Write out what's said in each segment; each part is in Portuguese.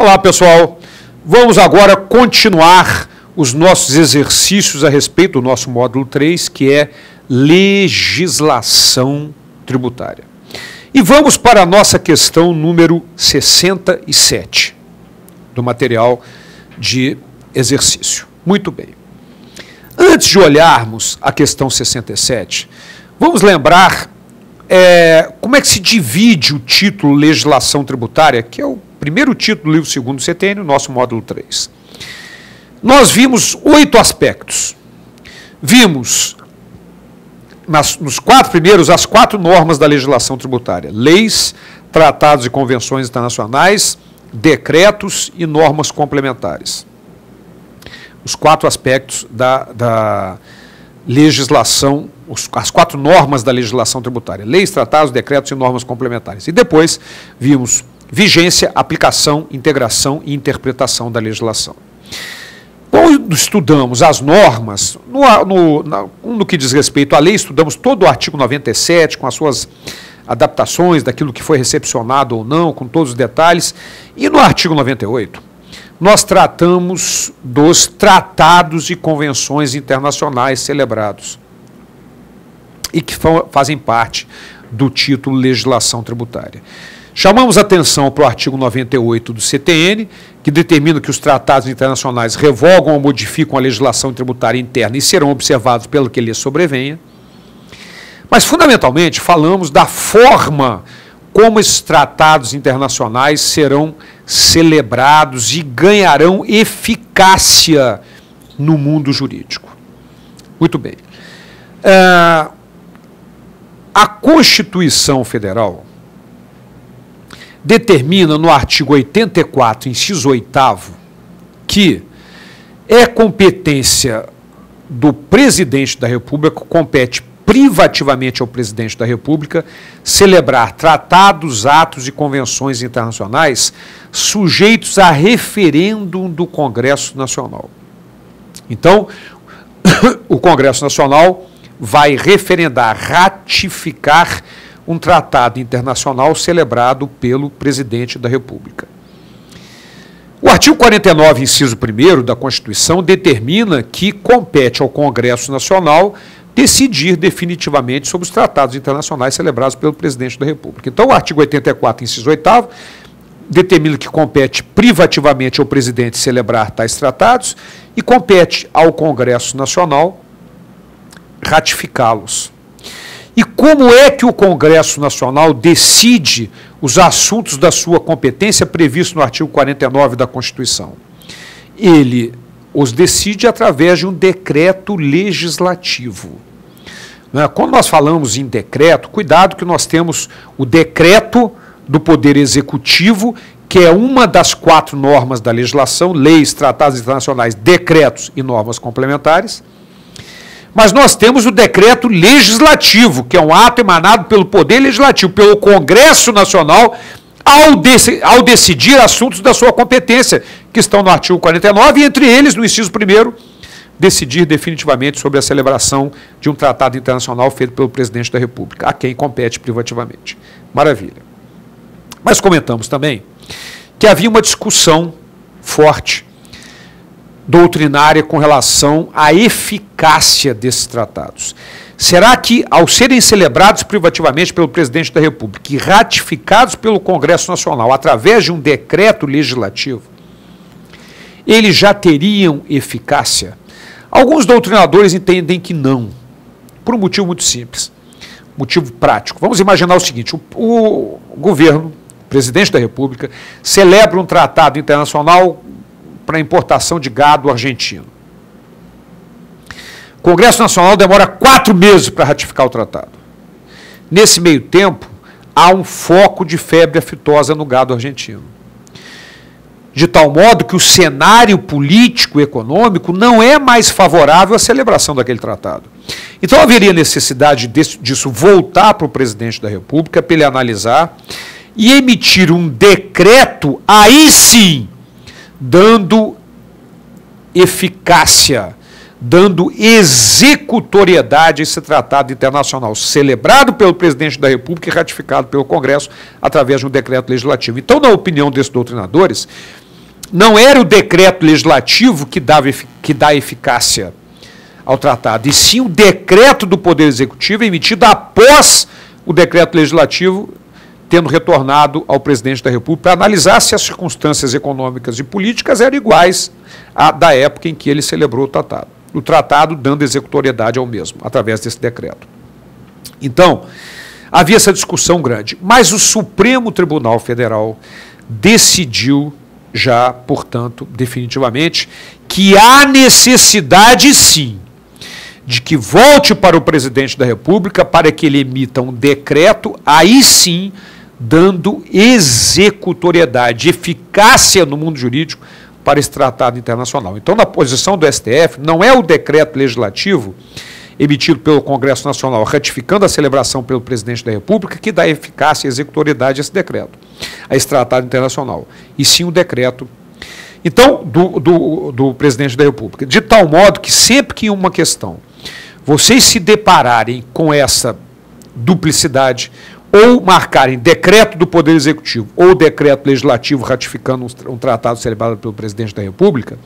Olá, pessoal. Vamos agora continuar os nossos exercícios a respeito do nosso módulo 3, que é legislação tributária. E vamos para a nossa questão número 67 do material de exercício. Muito bem. Antes de olharmos a questão 67, vamos lembrar como é que se divide o título Legislação Tributária, que é o primeiro título do livro 2º do CTN, o nosso módulo 3. Nós vimos 8 aspectos. Vimos, nos 4 primeiros, as 4 normas da legislação tributária: leis, tratados e convenções internacionais, decretos e normas complementares. Os 4 aspectos da legislação, as 4 normas da legislação tributária: leis, tratados, decretos e normas complementares. E depois vimos vigência, aplicação, integração e interpretação da legislação. Quando estudamos as normas, no que diz respeito à lei, estudamos todo o artigo 97, com as suas adaptações daquilo que foi recepcionado ou não, com todos os detalhes. E no artigo 98, nós tratamos dos tratados e convenções internacionais celebrados e que fazem parte do título Legislação Tributária. Chamamos atenção para o artigo 98 do CTN, que determina que os tratados internacionais revogam ou modificam a legislação tributária interna e serão observados pelo que lhes sobrevenha. Mas, fundamentalmente, falamos da forma como esses tratados internacionais serão celebrados e ganharão eficácia no mundo jurídico. Muito bem. A Constituição Federal determina no artigo 84, inciso 8º, que é competência do presidente da República, compete privativamente ao presidente da República, celebrar tratados, atos e convenções internacionais sujeitos a referêndum do Congresso Nacional. Então, o Congresso Nacional vai referendar, ratificar um tratado internacional celebrado pelo presidente da República. O artigo 49, inciso 1º da Constituição, determina que compete ao Congresso Nacional decidir definitivamente sobre os tratados internacionais celebrados pelo presidente da República. Então, o artigo 84, inciso 8º, determina que compete privativamente ao presidente celebrar tais tratados e compete ao Congresso Nacional ratificá-los. E como é que o Congresso Nacional decide os assuntos da sua competência previsto no artigo 49 da Constituição? Ele os decide através de um decreto legislativo. Quando nós falamos em decreto, cuidado que nós temos o decreto do Poder Executivo, que é uma das 4 normas da legislação: leis, tratados internacionais, decretos e normas complementares. Mas nós temos o decreto legislativo, que é um ato emanado pelo Poder Legislativo, pelo Congresso Nacional, ao decidir assuntos da sua competência, que estão no artigo 49, e entre eles, no inciso 1º, decidir definitivamente sobre a celebração de um tratado internacional feito pelo presidente da República, a quem compete privativamente. Maravilha. Mas comentamos também que havia uma discussão forte doutrinária com relação à eficácia desses tratados. Será que, ao serem celebrados privativamente pelo presidente da República e ratificados pelo Congresso Nacional através de um decreto legislativo, eles já teriam eficácia? Alguns doutrinadores entendem que não, por um motivo muito simples, motivo prático. Vamos imaginar o seguinte: o governo, o presidente da República, celebra um tratado internacional para importação de gado argentino. O Congresso Nacional demora 4 meses para ratificar o tratado. Nesse meio tempo, há um foco de febre aftosa no gado argentino. De tal modo que o cenário político e econômico não é mais favorável à celebração daquele tratado. Então haveria necessidade disso voltar para o presidente da República, para ele analisar e emitir um decreto, aí sim, dando eficácia, dando executoriedade a esse tratado internacional, celebrado pelo presidente da República e ratificado pelo Congresso através de um decreto legislativo. Então, na opinião desses doutrinadores, não era o decreto legislativo que dá eficácia ao tratado, e sim o decreto do Poder Executivo emitido após o decreto legislativo tendo retornado ao presidente da República para analisar se as circunstâncias econômicas e políticas eram iguais à da época em que ele celebrou o tratado. O tratado dando executoriedade ao mesmo, através desse decreto. Então, havia essa discussão grande, mas o Supremo Tribunal Federal decidiu já, portanto, definitivamente, que há necessidade, sim, de que volte para o presidente da República para que ele emita um decreto, aí sim, dando executoriedade, eficácia no mundo jurídico para esse tratado internacional. Então, na posição do STF, não é o decreto legislativo emitido pelo Congresso Nacional ratificando a celebração pelo presidente da República que dá eficácia e executoriedade a esse decreto, a esse tratado internacional, e sim o decreto então do presidente da República. De tal modo que sempre que em uma questão vocês se depararem com essa duplicidade, ou marcarem decreto do Poder Executivo ou decreto legislativo ratificando um tratado celebrado pelo presidente da República,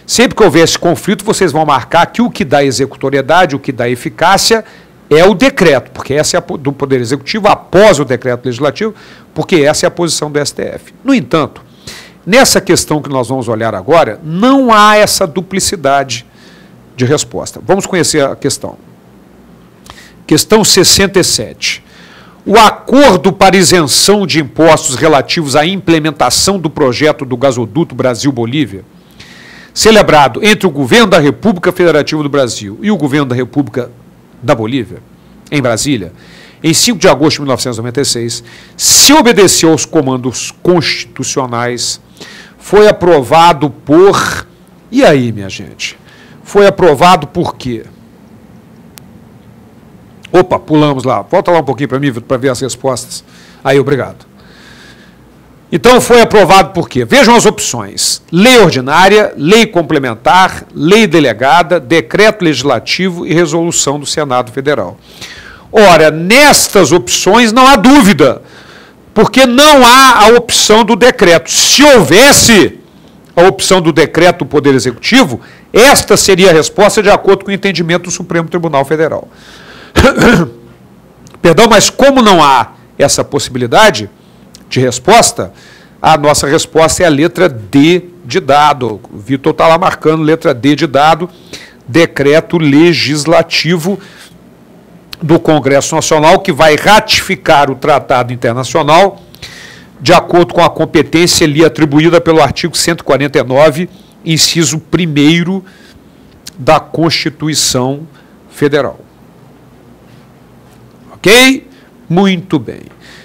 sempre que houver esse conflito, vocês vão marcar que o que dá executoriedade, o que dá eficácia, é o decreto, porque essa é a do Poder Executivo após o decreto legislativo, porque essa é a posição do STF. No entanto, nessa questão que nós vamos olhar agora, não há essa duplicidade de resposta. Vamos conhecer a questão. Questão 67. O acordo para isenção de impostos relativos à implementação do projeto do gasoduto Brasil-Bolívia, celebrado entre o governo da República Federativa do Brasil e o governo da República da Bolívia, em Brasília, em 5 de agosto de 1996, se obedeceu aos comandos constitucionais, foi aprovado por... E aí, minha gente? Foi aprovado por quê? Opa, pulamos lá. Volta lá um pouquinho para mim, para ver as respostas. Aí, obrigado. Então, foi aprovado por quê? Vejam as opções. Lei ordinária, lei complementar, lei delegada, decreto legislativo e resolução do Senado Federal. Ora, nestas opções não há dúvida, porque não há a opção do decreto. Se houvesse a opção do decreto do Poder Executivo, esta seria a resposta de acordo com o entendimento do Supremo Tribunal Federal. Perdão, mas como não há essa possibilidade de resposta, a nossa resposta é a letra D de dado. O Vitor está lá marcando letra D de dado, decreto legislativo do Congresso Nacional que vai ratificar o tratado internacional de acordo com a competência lhe atribuída pelo artigo 149, inciso 1º da Constituição Federal. Ok? Muito bem.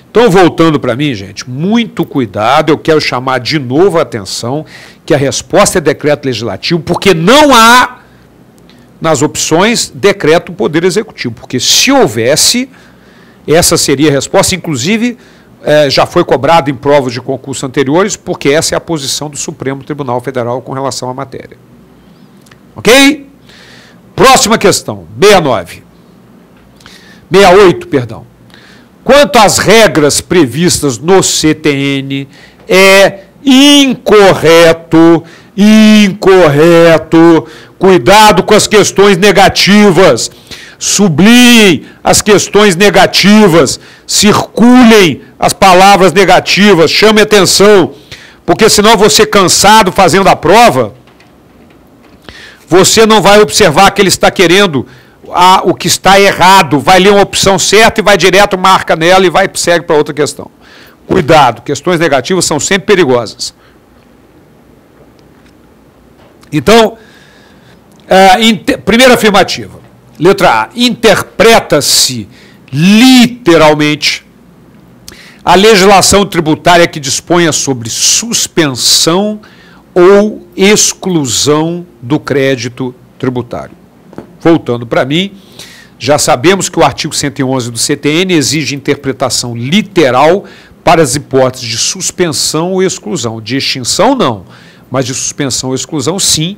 Então, voltando para mim, gente, muito cuidado, eu quero chamar de novo a atenção que a resposta é decreto legislativo, porque não há, nas opções, decreto do Poder Executivo, porque se houvesse, essa seria a resposta, inclusive, já foi cobrado em provas de concurso anteriores, porque essa é a posição do Supremo Tribunal Federal com relação à matéria. Ok? Próxima questão, 68, perdão. Quanto às regras previstas no CTN, é incorreto, cuidado com as questões negativas, sublinhem as questões negativas, circulem as palavras negativas, chame atenção, porque senão você cansado fazendo a prova, você não vai observar que ele está querendo o que está errado, vai ler uma opção certa e vai direto, marca nela e segue para outra questão. Cuidado, questões negativas são sempre perigosas. Então, primeira afirmativa, letra A, interpreta-se literalmente a legislação tributária que disponha sobre suspensão ou exclusão do crédito tributário. Voltando para mim, já sabemos que o artigo 111 do CTN exige interpretação literal para as hipóteses de suspensão ou exclusão. De extinção, não, mas de suspensão ou exclusão, sim.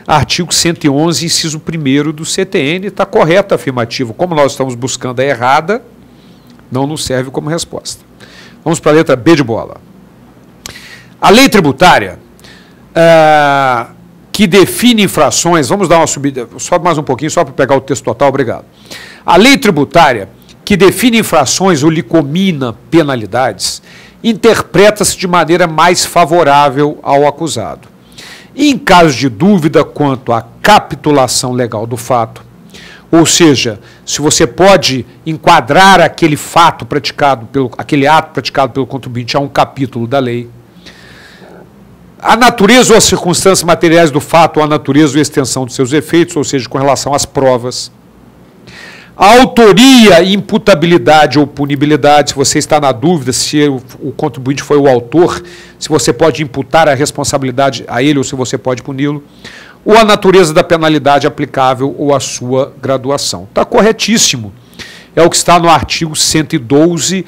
Artigo 111, inciso 1º do CTN, está correta a afirmativa. Como nós estamos buscando a errada, não nos serve como resposta. Vamos para a letra B de bola. A lei tributária que define infrações, vamos dar uma subida, sobe mais um pouquinho só para pegar o texto total, obrigado. A lei tributária, que define infrações ou lhe comina penalidades, interpreta-se de maneira mais favorável ao acusado. Em caso de dúvida quanto à capitulação legal do fato, ou seja, se você pode enquadrar aquele fato praticado, aquele ato praticado pelo contribuinte a um capítulo da lei, a natureza ou as circunstâncias materiais do fato, ou a natureza ou a extensão dos seus efeitos, ou seja, com relação às provas, a autoria, imputabilidade ou punibilidade, se você está na dúvida se o contribuinte foi o autor, se você pode imputar a responsabilidade a ele ou se você pode puni-lo, ou a natureza da penalidade aplicável ou a sua graduação. Está corretíssimo. É o que está no artigo 112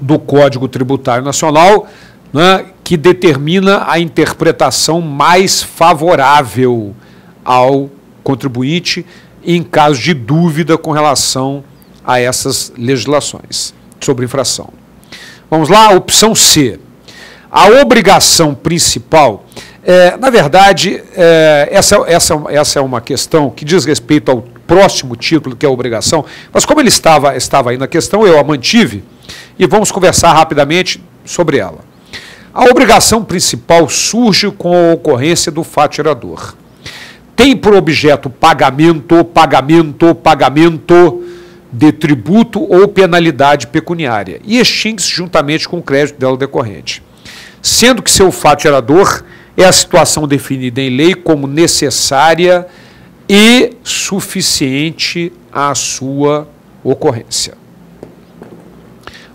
do Código Tributário Nacional, né, que determina a interpretação mais favorável ao contribuinte em caso de dúvida com relação a essas legislações sobre infração. Vamos lá, opção C. A obrigação principal, na verdade, essa é uma questão que diz respeito ao próximo título, que é a obrigação, mas como ele estava aí na questão, eu a mantive e vamos conversar rapidamente sobre ela. A obrigação principal surge com a ocorrência do fato gerador. Tem por objeto pagamento de tributo ou penalidade pecuniária e extingue-se juntamente com o crédito dela decorrente, sendo que seu fato gerador é a situação definida em lei como necessária e suficiente à sua ocorrência.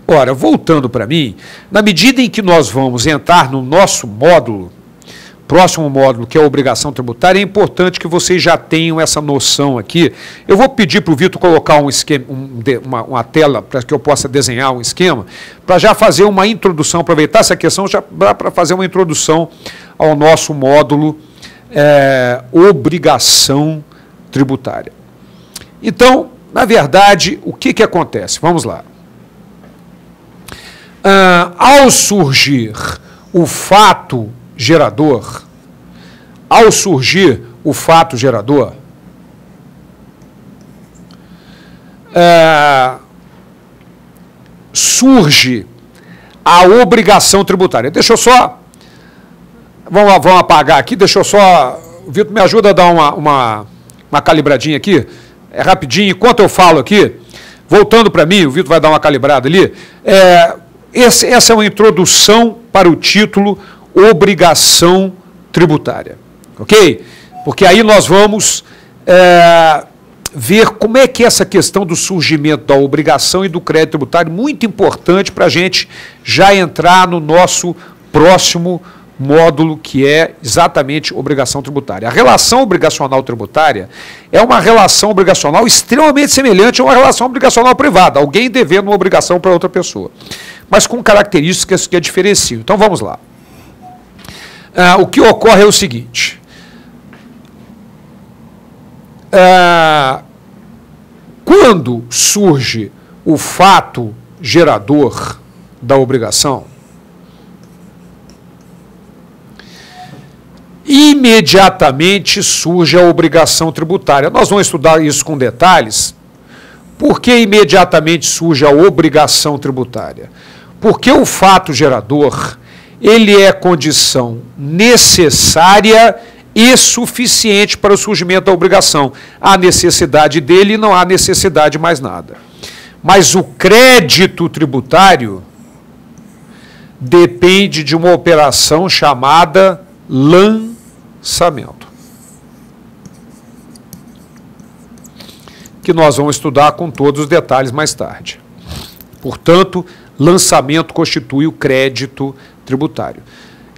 Ora, voltando para mim, na medida em que nós vamos entrar no nosso módulo, próximo módulo, que é a obrigação tributária, é importante que vocês já tenham essa noção aqui. Eu vou pedir para o Vitor colocar um esquema, uma tela para que eu possa desenhar um esquema, para já fazer uma introdução, aproveitar essa questão já para fazer uma introdução ao nosso módulo obrigação tributária. Então, na verdade, o que acontece? Vamos lá. Ao surgir o fato gerador, surge a obrigação tributária. Deixa eu só, vamos apagar aqui, deixa eu só, o Vitor me ajuda a dar uma calibradinha aqui, rapidinho, enquanto eu falo aqui, voltando para mim, o Vitor vai dar uma calibrada ali, essa é uma introdução para o título obrigação tributária, ok? Porque aí nós vamos ver como é que essa questão do surgimento da obrigação e do crédito tributário, muito importante para a gente já entrar no nosso próximo módulo, que é exatamente obrigação tributária. A relação obrigacional tributária é uma relação obrigacional extremamente semelhante a uma relação obrigacional privada, alguém devendo uma obrigação para outra pessoa, mas com características que a diferenciam. Então vamos lá. O que ocorre é o seguinte, quando surge o fato gerador da obrigação, imediatamente surge a obrigação tributária. Nós vamos estudar isso com detalhes. Por que imediatamente surge a obrigação tributária? Porque o fato gerador, ele é condição necessária e suficiente para o surgimento da obrigação. Há necessidade dele e não há necessidade de mais nada. Mas o crédito tributário depende de uma operação chamada lançamento, que nós vamos estudar com todos os detalhes mais tarde. Portanto, lançamento constitui o crédito tributário.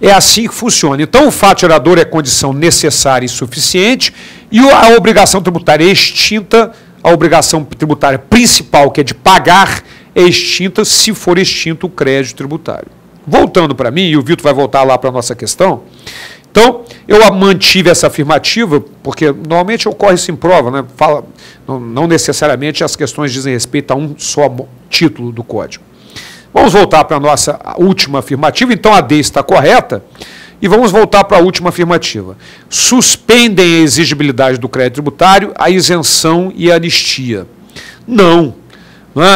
É assim que funciona. Então, o fato gerador é condição necessária e suficiente e a obrigação tributária é extinta, a obrigação tributária principal, que é de pagar, é extinta se for extinto o crédito tributário. Voltando para mim, e o Vitor vai voltar lá para a nossa questão, então, eu mantive essa afirmativa, porque normalmente ocorre isso em prova, né? Não necessariamente as questões dizem respeito a um só título do Código. Vamos voltar para a nossa última afirmativa. Então, a D está correta. E vamos voltar para a última afirmativa. Suspendem a exigibilidade do crédito tributário, a isenção e a anistia. Não,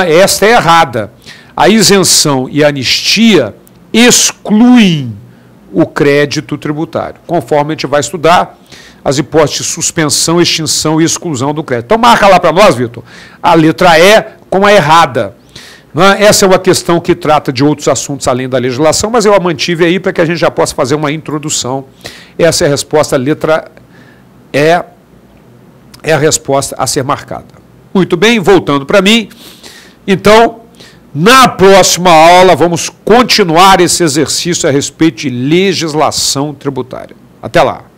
esta é errada. A isenção e a anistia excluem o crédito tributário, conforme a gente vai estudar as hipóteses de suspensão, extinção e exclusão do crédito. Então marca lá para nós, Vitor, a letra E com a errada. Essa é uma questão que trata de outros assuntos além da legislação, mas eu a mantive aí para que a gente já possa fazer uma introdução. Essa é a resposta, a letra E é a resposta a ser marcada. Muito bem, voltando para mim. Então, na próxima aula, vamos continuar esse exercício a respeito de legislação tributária. Até lá.